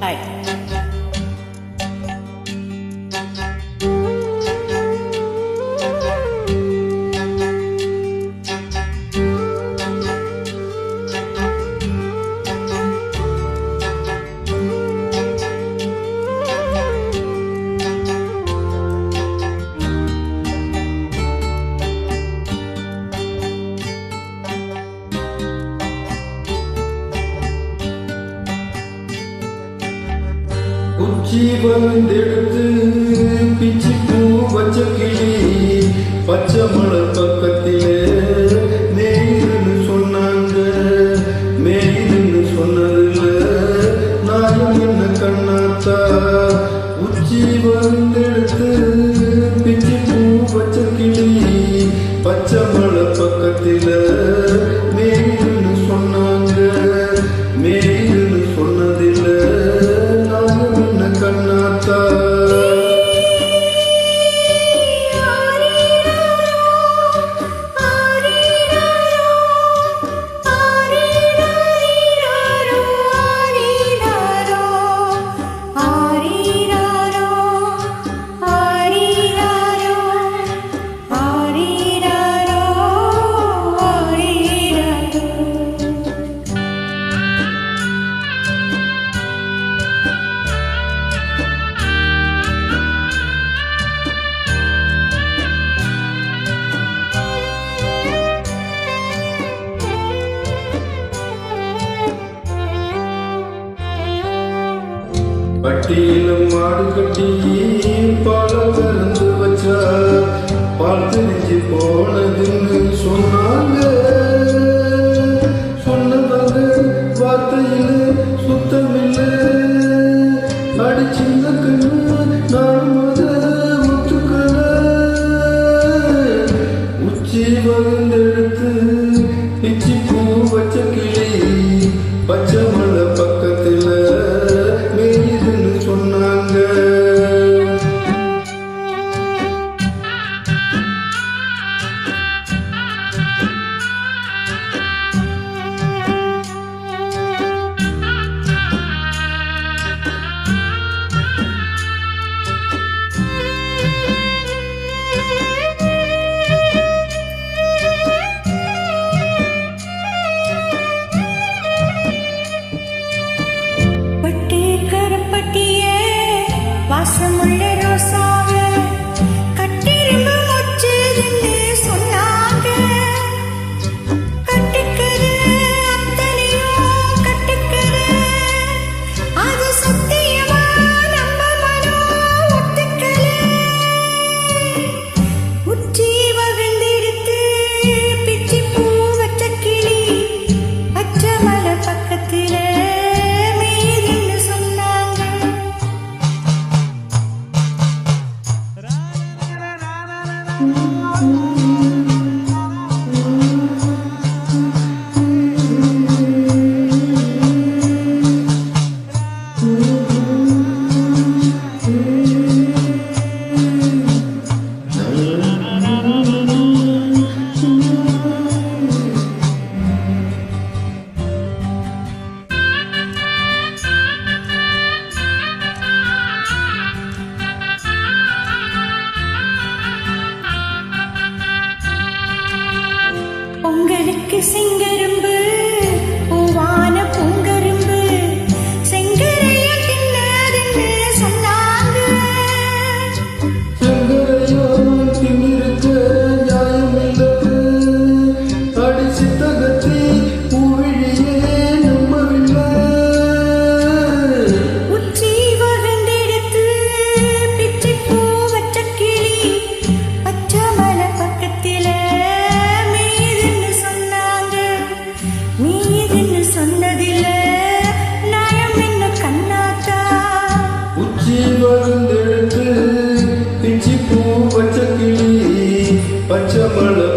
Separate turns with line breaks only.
பாய்.
உச்சி வந்தெடுத்து பிச்சி பூ வச்ச கிளி பச்சை மலை பக்கத்திலே மேயின்னு சொன்னாங்க. மேயின்னு சொன்னதில்ல நாயம் என்ன கண்ணாத்தா. உச்சி வந்தெடுத்து பிச்சி பூ வச்ச கிளி பச்சை மலை பக்கத்திலே மேயின்னு சொன்னாங்க. மேயின்னு சொன்னதில்ல கண்ணாத்தா. பட்டியிலும் மாடு கட்டி பால கறந்து வச்சா பால் தெரிஞ்சு போனதுன்னு சொன்னாங்க. சொன்னதாக வார்த்தையில சுத்தமில்லை. அடிச்சிருந்த கண்ணு நான் ஒத்துக்கல. உச்சி வந்தெடுத்து பிச்சி பூ வச்ச கிளி பச்சை மலை பக்கத்துல சொன்னாங்க.
வாசமுள்ள ரோசாவ கட்டிரும்பு மொச்சதுன்னு சொன்னாங்க. கட்டுக்கிற அத்தனையும் கட்டுக்கிற அது சத்தியமா நம்ம மனம் ஒத்துக்கல. உச்சி வகழ்ந்தெடுத்து பிச்சி பூ வச்ச கிளி பச்சை மலை பக்கத்துல உங்களுக்கு செங்கரும்பு பூவான பூங்கரும்பு செங்கரைய தின்னதுன்னு சொன்னாங்க.
செங்கரையோ தின்னிருக்க நியாயமில்ல. அடிச்சு தகத்தி பூவிழியே நம்பவில்லை.
உச்சி வகழ்ந்தெடுத்து பிச்சி பூ வச்ச கிளி பச்சை மலை பக்கத்தில சொன்னதில்ல நாயம் என்ன கண்ணாத்தா.
உச்சி வந்தெடுத்து பிச்சி பூ வச்ச கிளி பச்சை மலை